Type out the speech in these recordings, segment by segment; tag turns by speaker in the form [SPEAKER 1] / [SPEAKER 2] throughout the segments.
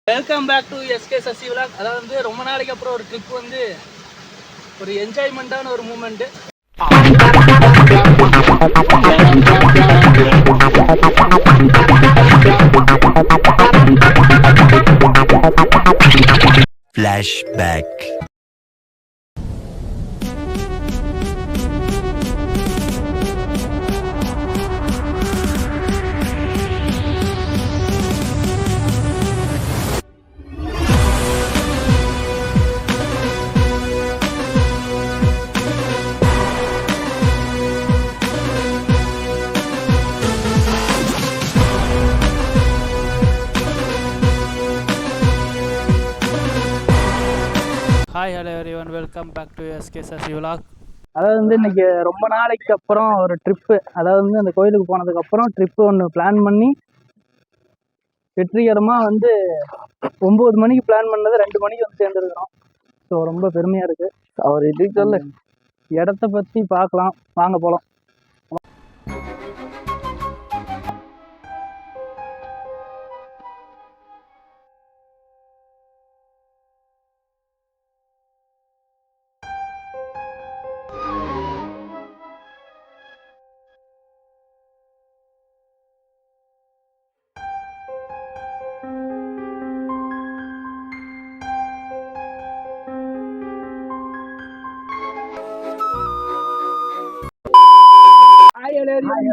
[SPEAKER 1] Welcome back to SK Sasi vlog. அதாவது வந்து ரொம்ப நாளைக்கு அப்புறம் ஒரு ட்ரிப் வந்து ஒரு என்ஜாய்மெண்ட்டான ஒரு moment.
[SPEAKER 2] Flashback.
[SPEAKER 1] Hi hello everyone, welcome back to SK Sasi vlog. அதாவது வந்து இன்னைக்கு ரொம்ப நாளைக்கு அப்புறம் ஒரு ட்ரிப்பு, அதாவது வந்து அந்த கோயிலுக்கு போனதுக்கப்புறம் ட்ரிப்பு ஒன்று பிளான் பண்ணி வெற்றிகரமாக வந்து 9 மணிக்கு பிளான் பண்ணது 2 மணிக்கு வந்து சேர்ந்துருக்கிறோம். ஸோ ரொம்ப பெருமையாக இருக்குது. அவர் இதுக்கு சொல்ல இடத்த பற்றி பார்க்கலாம், வாங்க போகலாம்.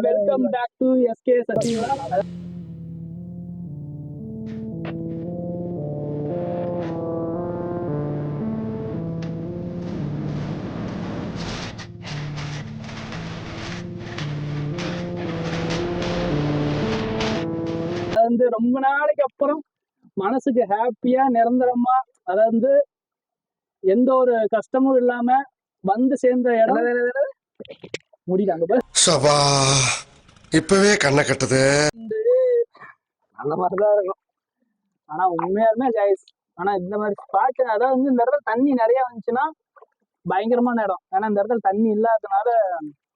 [SPEAKER 1] Welcome back to SK Sasi vlog. வந்து ரொம்ப நாளைக்கு அப்புறம் மனசுக்கு ஹாப்பியா நிரந்தரமா, அதாவது எந்த ஒரு கஷ்டமும் இல்லாம வந்து சேர்ந்த இடம் முடியல.
[SPEAKER 3] சபா இப்பவே கண்ணை கட்டுது.
[SPEAKER 1] அந்த மாதிரிதான் இருக்கும். ஆனா உண்மையாலுமே ஜாய்ஸ். ஆனா இந்த மாதிரி ஸ்பாட், அதாவது வந்து இந்த இடத்துல தண்ணி நிறைய வந்துச்சுன்னா பயங்கரமான இடம். ஏன்னா இந்த இடத்துல தண்ணி இல்லாததுனால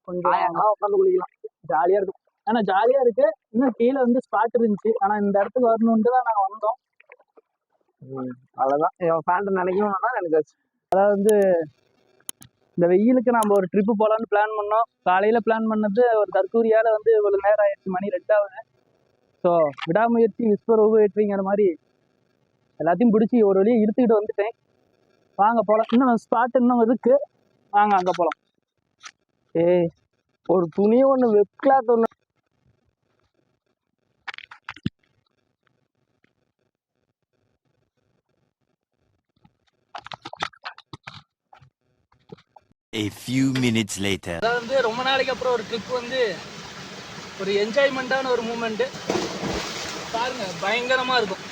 [SPEAKER 1] கொஞ்சம் உட்காந்து குளிக்கலாம், ஜாலியா இருக்கும். ஆனா ஜாலியா இருக்கு. இன்னும் கீழே வந்து ஸ்பாட் இருந்துச்சு, ஆனா இந்த இடத்துக்கு வரணும்ட்டு தான் நாங்க வந்தோம். அவ்வளவுதான். என் ஃபேண்ட் நினைக்கணும்னா நினைச்சாச்சு. அதாவது வந்து இந்த வெயிலுக்கு நம்ம ஒரு ட்ரிப்பு போகலான்னு பிளான் பண்ணோம். காலையில் பிளான் பண்ணது ஒரு தற்கூரியால் வந்து இவ்வளோ நேரம் ஆயிடுச்சு, மணி 2 ஆகுது. ஸோ விடாமுயற்சி விஸ்வரூப வெற்றிங்கிற மாதிரி எல்லாத்தையும் பிடிச்சி ஒரு வழியை இழுத்துக்கிட்டு வந்துட்டேன். வாங்க போகலாம். இன்னும் ஸ்பாட் இன்னும் இருக்கு, வாங்க அங்கே போகலாம். ஒரு துணியை ஒன்று, வெப் கிளாத் ஒன்று.
[SPEAKER 2] A few minutes later.
[SPEAKER 1] அதாவது வந்து ரொம்ப நாளைக்கு அப்புறம் ஒரு ட்ரிப் வந்து ஒரு என்ஜாய்மெண்ட்டான ஒரு மூமெண்ட்டு. பாருங்க, பயங்கரமா இருக்கும்.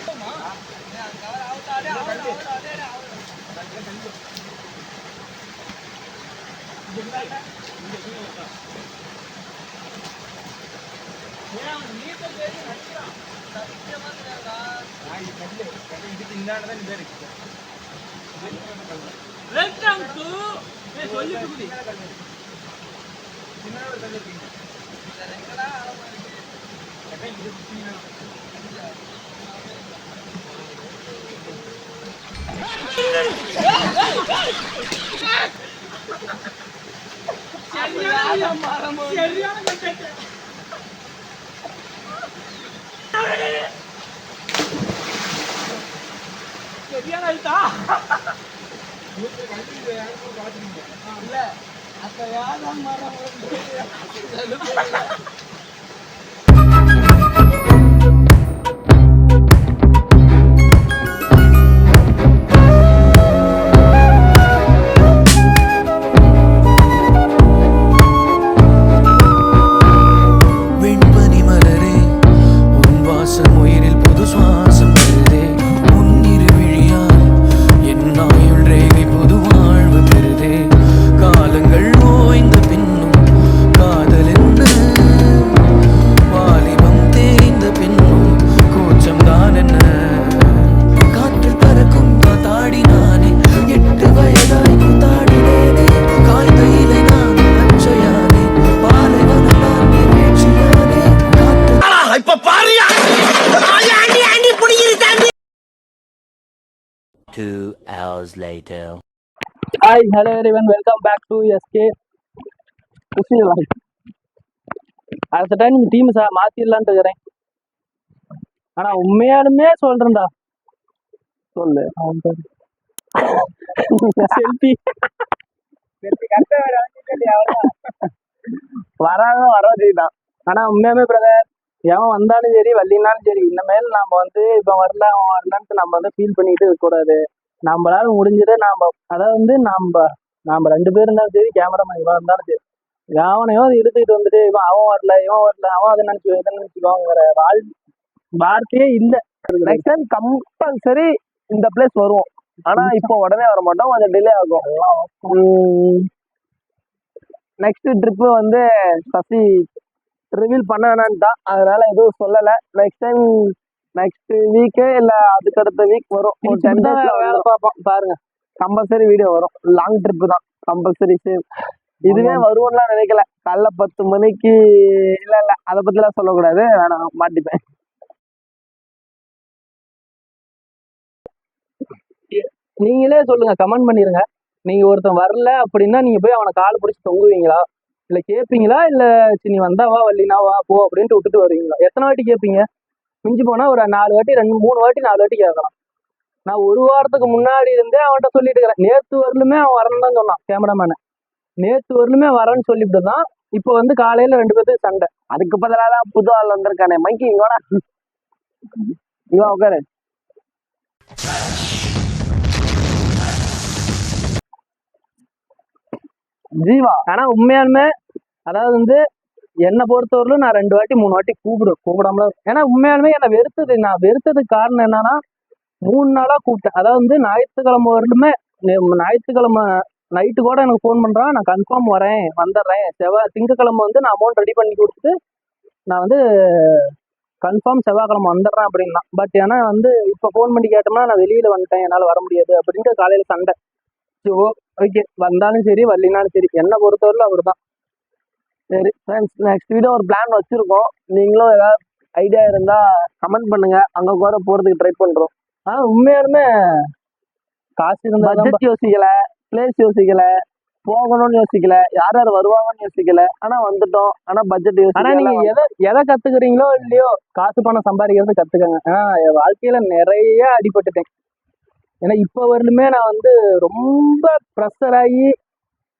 [SPEAKER 1] வெல்கம் டு இல்ல அப்ப யாரும் மரம்
[SPEAKER 4] காலங்கள் ஓய்ந்த பின்னும் காதல் என்ன
[SPEAKER 2] 2 hours later.
[SPEAKER 1] Hi hello everyone welcome back to SK Khushi. அடுத்த டைம் நீங்கள் டீம் மாற்றிடலான்ட்டு இருக்கிறேன். ஆனால் உண்மையாலுமே சொல்கிறேன்டா. சொல்லு செல்ஃபி வராது தான். ஆனால் உண்மையாமே பிரதர், எவன் வந்தாலும் சரி வள்ளினாலும் சரி, இனிமேல் நம்ம வந்து இப்போ வரல அவன் வரலன்ட்டு நம்ம வந்து ஃபீல் பண்ணிக்கிட்டு இருக்கக்கூடாது. நம்மளால முடிஞ்சதை அதாவது வந்து நம்ம 2 பேர் இருந்தாலும் சரி, கேமராமேன் இவன் இருந்தாலும் சரி, அவனையோ எடுத்துக்கிட்டு வந்துட்டு அவன் வரல அவன் அதை நினைச்சுக்கோங்கிற வார்த்தையே இல்லை.
[SPEAKER 4] நெக்ஸ்ட் டைம் கம்பல்சரி இந்த பிளேஸ் வருவோம். ஆனா இப்போ உடனே வர மாட்டோம், கொஞ்சம் டிலே ஆகும். நெக்ஸ்ட் ட்ரிப்பு வந்து சசி ரிவீல் பண்ண வேணான்ட்டான், அதனால எதுவும் சொல்லலை. நெக்ஸ்ட் டைம் நெக்ஸ்ட் வீக்கே இல்லை அதுக்கடுத்த வீக் வரும். ஒரு 10 days வேலை பார்ப்போம் பாருங்க. கம்பல்சரி வீடியோ வரும். லாங் ட்ரிப்பு தான் கம்பல்சரி சேம். இதுவே வருவோம்லாம் நினைக்கல. காலைல 10 மணிக்கு இல்லை அதை பத்திலாம் சொல்லக்கூடாது, வேணாம் மாட்டிப்பேன்.
[SPEAKER 1] நீங்களே சொல்லுங்க, கமெண்ட் பண்ணிருங்க. நீங்க ஒருத்தன் வரல அப்படின்னா நீங்க போய் அவனை கால் பிடிச்சி தொங்குவீங்களா, இல்ல கேட்பீங்களா, இல்ல சரி நீ வந்தா வா வள்ளினா வா போ அப்படின்ட்டு விட்டுட்டு வருவீங்களா? எத்தனை வாட்டி கேட்பீங்க? மிஞ்சி போனா ஒரு 4 வாட்டி, 3 வாட்டி 4 வாட்டி கேட்கலாம். நான் 1 வாரத்துக்கு முன்னாடி இருந்தே அவன்கிட்ட சொல்லிட்டு இருக்கிறேன். நேற்று வரலுமே அவன் வரணும் தான் சொன்னான் கேமராமேனு. நேற்று வரலுமே வரேன்னு சொல்லிட்டு தான். இப்போ வந்து காலையில 2 பேருக்கு சண்டை.
[SPEAKER 4] அதுக்கு பதிலாக புது ஆள் வந்திருக்கானே, மைக்கி இங்கோடா இவன் உட்காரு.
[SPEAKER 1] ஜீவா. ஆனா உண்மையாலுமே அதாவது வந்து என்னை பொறுத்தவரையிலும் நான் 2 வாட்டி 3 வாட்டி கூப்பிடாமல. ஏன்னா உண்மையாலுமே என்னை நான் வெறுத்ததுக்கு காரணம் என்னன்னா, 3 நாளா கூப்பிட்டேன். அதாவது வந்து ஞாயிற்றுக்கிழமை வரலுமே, ஞாயிற்றுக்கிழமை நைட்டு கூட எனக்கு ஃபோன் பண்றான், நான் கன்ஃபார்ம் வரேன் வந்துடுறேன், திங்கக்கிழமை வந்து நான் அமௌண்ட் ரெடி பண்ணி கொடுத்துட்டு நான் வந்து கன்ஃபார்ம் செவ்வாய்க்கிழமை வந்துடுறேன் அப்படின்னா. பட் ஏன்னா வந்து இப்போ ஃபோன் பண்ணி கேட்டோம்னா நான் வெளியில வந்துட்டேன், என்னால் வர முடியாது அப்படின்ட்டு காலையில சண்டை. ஓகே, வந்தாலும் சரி வரலினாலும் சரி, என்னை பொறுத்தவரையிலும் அவர் தான்.
[SPEAKER 4] சரி ஃப்ரெண்ட்ஸ், நெக்ஸ்ட் வீடியோ ஒரு பிளான் வச்சிருக்கோம். நீங்களும் ஏதாவது ஐடியா இருந்தா கமெண்ட் பண்ணுங்க, அங்க கூட போறதுக்கு ட்ரை பண்றோம்.
[SPEAKER 1] ஆனா உண்மையாலுமே காசு இருந்தா
[SPEAKER 4] பட்ஜெட் யோசிக்கல, பிளேஸ் யோசிக்கல, போகணும்னு யோசிக்கல, யார் யார் வருவாங்கன்னு யோசிக்கல. ஆனா வந்துட்டோம், ஆனா பட்ஜெட் யோசிக்கல.
[SPEAKER 1] ஆனா நீங்க எதை கத்துக்கிறீங்களோ இல்லையோ, காசு பணம் சம்பாதிக்கிறது கத்துக்கங்க. என் வாழ்க்கையில நிறைய அடிபட்டுட்டேன். ஏன்னா இப்போ வரலுமே நான் வந்து ரொம்ப ப்ரெஷர் ஆகி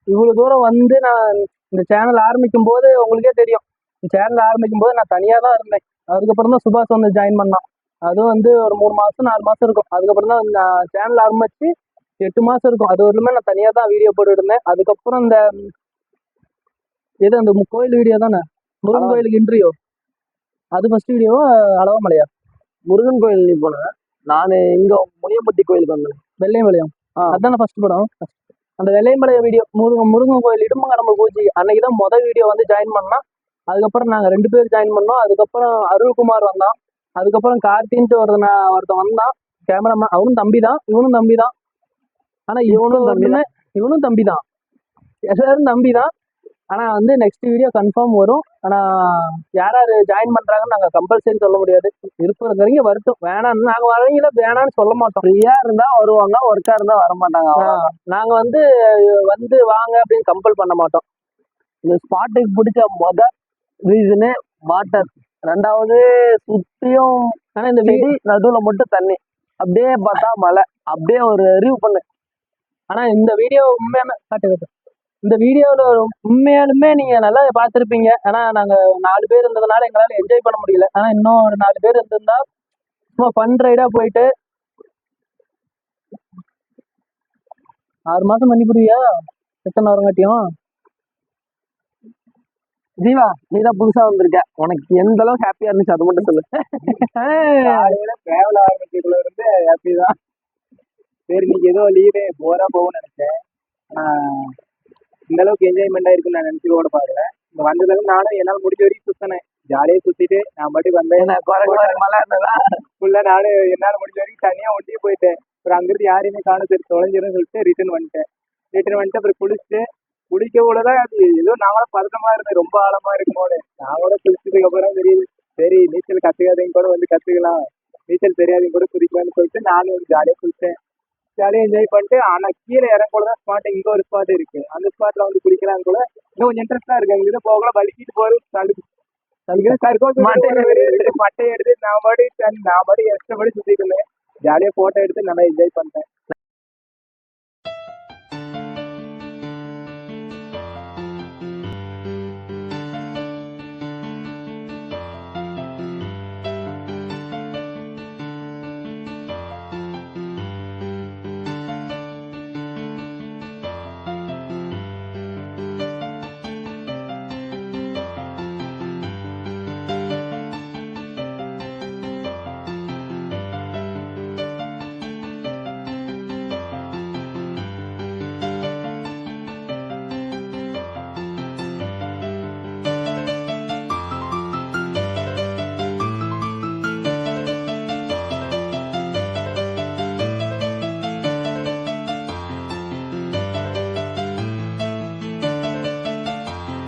[SPEAKER 1] இவ்வளோ தூரம் வந்து நான் இந்த சேனல் ஆரம்பிக்கும் போது உங்களுக்கே தெரியும். இந்த சேனல் ஆரம்பிக்கும் போது நான் தனியாக தான் இருந்தேன். அதுக்கப்புறம் தான் சுபாஷ் வந்து ஜாயின் பண்ணான். அதுவும் வந்து ஒரு 3 மாதம் 4 மாதம் இருக்கும். அதுக்கப்புறம் தான் நான் சேனல் ஆரம்பிச்சு 8 மாதம் இருக்கும். அது வரலுமே நான் தனியாக தான் வீடியோ போட்டுட்டு இருந்தேன். அதுக்கப்புறம் இந்த அந்த கோயில் வீடியோ தானே, முருகன் கோயிலுக்கு இன்டர்வியூ, அது ஃபர்ஸ்ட் வீடியோவா அளவாமலையா?
[SPEAKER 4] முருகன் கோயில் நீ போன, நான் இங்க முனியம்பட்டி கோயிலுக்கு வந்தேன்.
[SPEAKER 1] வெள்ளையம்பாளையம், அதுதானே ஃபர்ஸ்ட் படம். அந்த வெள்ளையம்பாளையம் வீடியோ, முருகன் கோயில் இடுமங்கடம்பு பூஜை அன்னைக்கு தான் மொதல் வீடியோ வந்து ஜாயின் பண்ணோம். அதுக்கப்புறம் நாங்கள் 2 பேர் ஜாயின் பண்ணோம். அதுக்கப்புறம் அருள்குமார் வந்தான். அதுக்கப்புறம் கார்த்தின்ட்டு ஒருத்தன் வந்தான் கேமராமேன். அவனும் தம்பி தான், இவனும் தம்பி தான். ஆனால் இவனும் தம்பி தான், எல்லாரும் தம்பி தான். ஆனால் வந்து நெக்ஸ்ட் வீடியோ கன்ஃபார்ம் வரும். ஆனால் யார் யார் ஜாயின் பண்ணுறாங்கன்னு நாங்கள் கம்பல்சரி சொல்ல முடியாது. இருக்கிறவங்க வரட்டும், வேணான்னு நாங்கள் வரவங்கள வேணான்னு சொல்ல மாட்டோம்.
[SPEAKER 4] ஃப்ரீயாக இருந்தால் வருவாங்க, ஒர்க்காக இருந்தால் வரமாட்டாங்க.
[SPEAKER 1] நாங்கள் வந்து வாங்க அப்படின்னு கம்பல் பண்ண மாட்டோம்.
[SPEAKER 4] இந்த ஸ்பாட்டுக்கு பிடிச்ச ரீசனு வாட்டர். 2வது சுற்றியும்
[SPEAKER 1] ஆனால் இந்த
[SPEAKER 4] செடி, நடுவில் மட்டும் தண்ணி, அப்படியே பார்த்தா மலை. அப்படியே ஒரு ரிவ்யூ பண்ணு.
[SPEAKER 1] ஆனால் இந்த வீடியோ உண்மையான இந்த வீடியோவில் உண்மையாலுமே நீங்கள் நல்லா பார்த்துருப்பீங்க. ஆனால் நாங்கள் 4 பேர் இருந்ததுனால எங்களால் என்ஜாய் பண்ண முடியல. ஆனால் இன்னும் ஒரு 4 பேர் இருந்திருந்தா சும்மா ஃபன் ரைடாக போயிட்டு 6 மாதம் பண்ணி புரியா எத்தனை வரங்காட்டியும்.
[SPEAKER 4] ஜீவா, நீ தான் புதுசா வந்திருக்க, உனக்கு எந்த அளவுக்கு ஹாப்பியா இருந்துச்சு அது மட்டும் சொல்லு.
[SPEAKER 1] டிராவல் ஆரம்பிக்கிறதுல இருந்து ஹாப்பி தான். சரி, இன்னைக்கு ஏதோ லீவு போரா போகும்னு நினைச்சேன். இந்த அளவுக்கு என்ஜாய்மெண்டா இருக்குன்னு நான் நினைச்சு கூட பாக்கல. இங்க வந்ததுக்கு நானும் என்னால் முடிஞ்ச வரைக்கும் சுத்தினேன், ஜாலியாக சுத்திட்டு நான் பாட்டுக்கு வந்தேன்.
[SPEAKER 4] மழை இருந்ததா
[SPEAKER 1] ஃபுல்லா நானும் என்னால் முடிஞ்ச வரைக்கும் தனியா ஒட்டியே போயிட்டேன். அப்புறம் அங்கிருந்து யாரையுமே காணும், சரி தொலைஞ்சிரும் சொல்லிட்டு ரிட்டர்ன் வந்துட்டேன். அப்புறம் குளிச்சுட்டு குளிக்க கூட தான் அது ஏதோ நாங்களும் பதட்டமா இருந்தேன், ரொம்ப ஆழமா இருக்குமோன்னு. நான் கூட குளிச்சதுக்கு அப்புறம் தெரியுது, சரி நீச்சல் கத்துக்காதவங்க கூட வந்து கத்துக்கலாம், நீச்சல் தெரியாதவங்க கூட குதிக்கலாம்னு சொல்லிட்டு நானும் ஜாலியாக குளிச்சேன்.
[SPEAKER 4] ஜாலியாக என்ஜாய் பண்ணிட்டு ஆனால் கீழே இறங்கக்கூட தான் ஸ்பாட் இங்கே ஒரு ஸ்பாட் இருக்கு அந்த ஸ்பாட்ல வந்து குளிக்கலாம் கூட இன்னும் கொஞ்சம் இன்ட்ரெஸ்டா இருக்கு அங்கே போகலாம் வலிக்கிட்டு போகிறது மட்டையை எடுத்து நான் பாடி எக்ஸ்ட்ரா சுத்திட்டு ஜாலியாக போட்டோ எடுத்து நல்லா என்ஜாய் பண்ணிட்டேன்